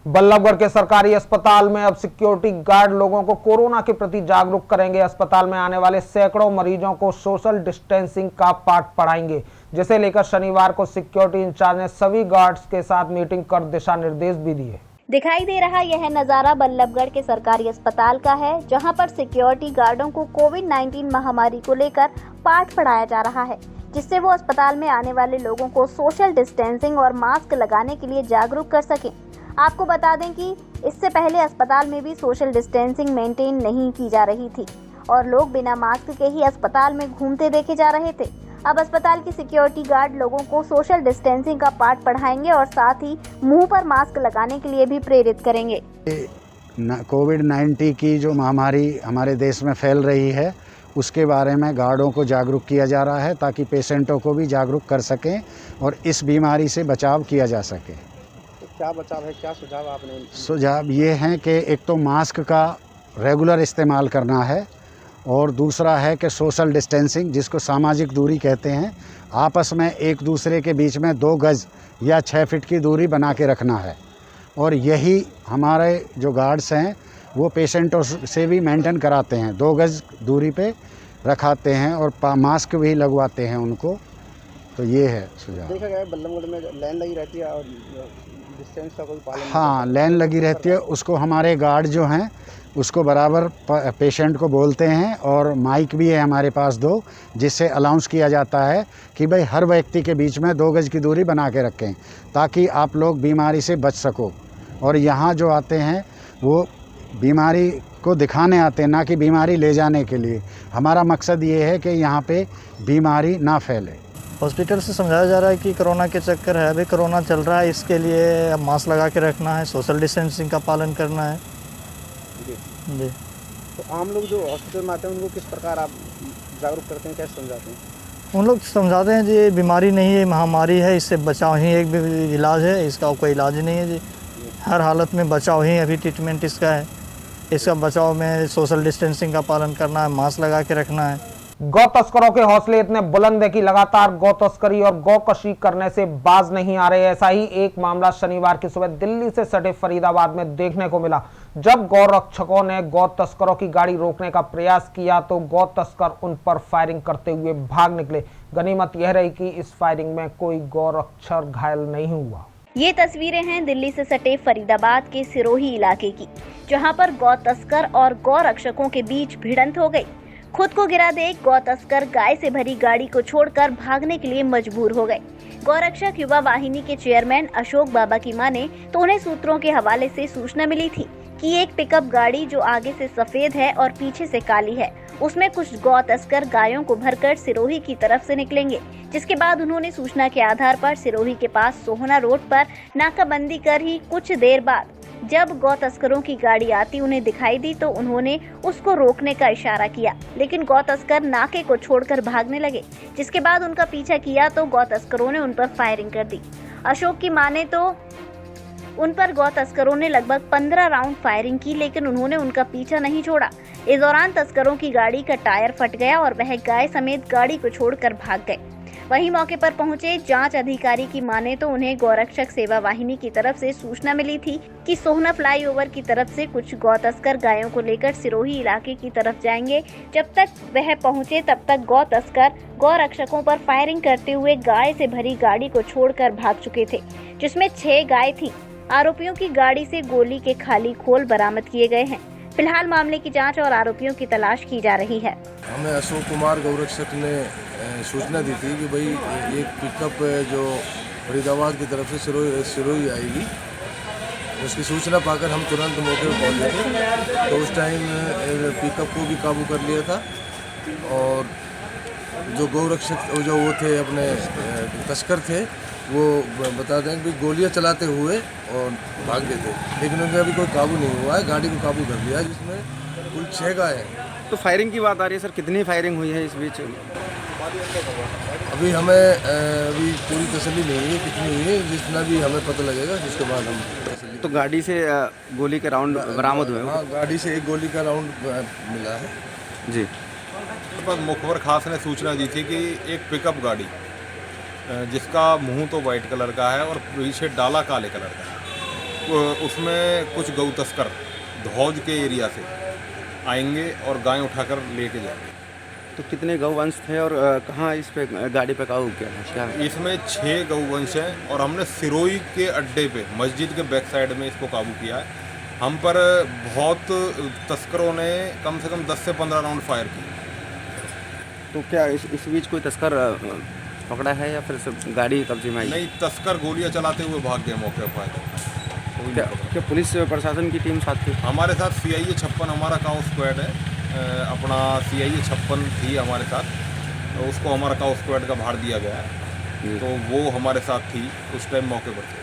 बल्लभगढ़ के सरकारी अस्पताल में अब सिक्योरिटी गार्ड लोगों को कोरोना के प्रति जागरूक करेंगे। अस्पताल में आने वाले सैकड़ों मरीजों को सोशल डिस्टेंसिंग का पाठ पढ़ाएंगे, जिसे लेकर शनिवार को सिक्योरिटी इंचार्ज ने सभी गार्ड्स के साथ मीटिंग कर दिशा निर्देश भी दिए। दिखाई दे रहा यह नजारा बल्लभगढ़ के सरकारी अस्पताल का है, जहां पर सिक्योरिटी गार्डों को कोविड-19 महामारी को लेकर पाठ पढ़ाया जा रहा है, जिससे वो अस्पताल में आने वाले लोगों को सोशल डिस्टेंसिंग और मास्क लगाने के लिए जागरूक कर सकें। आपको बता दें कि इससे पहले अस्पताल में भी सोशल डिस्टेंसिंग मेंटेन नहीं की जा रही थी और लोग बिना मास्क के ही अस्पताल में घूमते देखे जा रहे थे। अब अस्पताल की सिक्योरिटी गार्ड लोगों को सोशल डिस्टेंसिंग का पाठ पढ़ाएंगे और साथ ही मुंह पर मास्क लगाने के लिए भी प्रेरित करेंगे। कोविड-19 की जो महामारी हमारे देश में फैल रही है, उसके बारे में गार्डों को जागरूक किया जा रहा है ताकि पेशेंटों को भी जागरूक कर सकें और इस बीमारी से बचाव किया जा सके। तो क्या बचाव है, क्या सुझाव आपने? सुझाव ये हैं कि एक तो मास्क का रेगुलर इस्तेमाल करना है और दूसरा है कि सोशल डिस्टेंसिंग, जिसको सामाजिक दूरी कहते हैं, आपस में एक दूसरे के बीच में 2 गज या 6 फीट की दूरी बना के रखना है। और यही हमारे जो गार्ड्स हैं वो पेशेंटों से भी मेंटेन कराते हैं, 2 गज दूरी पे रखाते हैं और मास्क भी लगवाते हैं उनको। तो ये है सुझाव। देखा गया है बल्लभगढ़ में लाइन लगी रहती है और डिस्टेंस का कोई पालन? हाँ, लाइन लगी रहती है, उसको हमारे गार्ड जो हैं उसको बराबर पेशेंट को बोलते हैं और माइक भी है हमारे पास 2, जिससे अनाउंस किया जाता है कि भाई हर व्यक्ति के बीच में 2 गज की दूरी बना के रखें ताकि आप लोग बीमारी से बच सको। और यहाँ जो आते हैं वो बीमारी को दिखाने आते हैं, ना कि बीमारी ले जाने के लिए। हमारा मकसद ये है कि यहाँ पे बीमारी ना फैले। हॉस्पिटल से समझाया जा रहा है कि कोरोना के चक्कर है, अभी कोरोना चल रहा है, इसके लिए मास्क लगा के रखना है, सोशल डिस्टेंसिंग का पालन करना है। जी। तो आम लोग जो हॉस्पिटल में आते हैं उनको किस प्रकार आप जागरूक करते हैं, कैसे समझाते हैं? उन लोग समझाते हैं जी ये बीमारी नहीं है, महामारी है, इससे बचाव ही एक इलाज है, इसका कोई इलाज नहीं है जी। हर हालत में बचाव ही अभी ट्रीटमेंट इसका है। इसका बचाव में सोशल डिस्टेंसिंग का पालन करना है, मास्क लगा के रखना है। गौ तस्करों के हौसले इतने बुलंद है कि लगातार गौ तस्करी और गौकशी करने से बाज नहीं आ रहे। ऐसा ही एक मामला शनिवार की सुबह दिल्ली से सटे फरीदाबाद में देखने को मिला। जब गौ रक्षकों ने गौ तस्करों की गाड़ी रोकने का प्रयास किया तो गौ तस्कर उन पर फायरिंग करते हुए भाग निकले। गनीमत यह रही कि इस फायरिंग में कोई गौ रक्षक घायल नहीं हुआ। ये तस्वीरें हैं दिल्ली से सटे फरीदाबाद के सिरोही इलाके की, जहां पर गौ तस्कर और गौ रक्षकों के बीच भिड़ंत हो गई। खुद को गिरा देख गौ तस्कर गाय से भरी गाड़ी को छोड़कर भागने के लिए मजबूर हो गए। गौरक्षक युवा वाहिनी के चेयरमैन अशोक बाबा की माने तो उन्हें सूत्रों के हवाले से सूचना मिली थी कि एक पिकअप गाड़ी जो आगे से सफेद है और पीछे से काली है, उसमें कुछ गौ तस्कर गायों को भरकर सिरोही की तरफ से निकलेंगे। जिसके बाद उन्होंने सूचना के आधार पर सिरोही के पास सोहना रोड पर नाकाबंदी कर ही कुछ देर बाद जब गौ तस्करों की गाड़ी आती उन्हें दिखाई दी तो उन्होंने उसको रोकने का इशारा किया, लेकिन गौ तस्कर नाके को छोड़कर भागने लगे। जिसके बाद उनका पीछा किया तो गौ तस्करों ने उन पर फायरिंग कर दी। अशोक की माने तो उन पर गौ तस्करों ने लगभग 15 राउंड फायरिंग की, लेकिन उन्होंने उनका पीछा नहीं छोड़ा। इस दौरान तस्करों की गाड़ी का टायर फट गया और वह गाय समेत गाड़ी को छोड़कर भाग गए। वहीं मौके पर पहुंचे जांच अधिकारी की माने तो उन्हें गौरक्षक सेवा वाहिनी की तरफ से सूचना मिली थी कि सोहना फ्लाईओवर की तरफ से कुछ गौ तस्कर गायों को लेकर सिरोही इलाके की तरफ जाएंगे। जब तक वह पहुंचे तब तक गौ तस्कर गौरक्षकों पर फायरिंग करते हुए गाय से भरी गाड़ी को छोड़कर भाग चुके थे, जिसमें 6 गाय थी। आरोपियों की गाड़ी से गोली के खाली खोल बरामद किए गए हैं। फिलहाल मामले की जांच और आरोपियों की तलाश की जा रही है। हमें अशोक कुमार गौरक्षक ने सूचना दी थी कि भाई एक पिकअप जो फरीदाबाद की तरफ से सिरोही आएगी। उसकी सूचना पाकर हम तुरंत मौके पर पहुंचे थे। तो उस टाइम पिकअप को भी काबू कर लिया था और जो गौरक्षक जो वो थे अपने तस्कर थे वो बता दें कि गोलियां चलाते हुए और भाग गए थे, लेकिन उनका अभी कोई काबू नहीं हुआ है। गाड़ी को काबू कर लिया जिसमें कुल 6 गाय हैं। तो फायरिंग की बात आ रही है सर, कितनी फायरिंग हुई है इस बीच? अभी हमें अभी पूरी तसल्ली नहीं हुई कितनी हुई है, जितना भी हमें पता लगेगा उसके बाद हम तसल्ली। तो गाड़ी से गोली के राउंड बरामद हुए? हाँ, गाड़ी से एक गोली का राउंड मिला है जी। पर मुखबर खास ने सूचना दी थी कि एक पिकअप गाड़ी जिसका मुंह तो वाइट कलर का है और पीछे डाला काले कलर का है, उसमें कुछ गौ तस्कर धौज के एरिया से आएंगे और गायें उठाकर लेके जाएंगे। तो कितने गौवंश थे और कहाँ इस पे गाड़ी पे काबू किया था क्या? इसमें 6 गौवंश हैं और हमने सिरोही के अड्डे पे मस्जिद के बैक साइड में इसको काबू किया है। हम पर बहुत तस्करों ने कम से कम 10 से 15 राउंड फायर किए। तो क्या इस बीच कोई तस्कर पकड़ा है या फिर सब गाड़ी कब्जे में आई? नहीं, तस्कर गोलियां चलाते हुए भाग गए मौके पर फायर। क्या पुलिस प्रशासन की टीम साथ थी? हमारे साथ CIA 56 हमारा काउ स्क्वाड है, अपना CIA 56 थी हमारे साथ, तो उसको हमारा काउ स्क्वाड का भार दिया गया है, तो वो हमारे साथ थी उस टाइम मौके पर।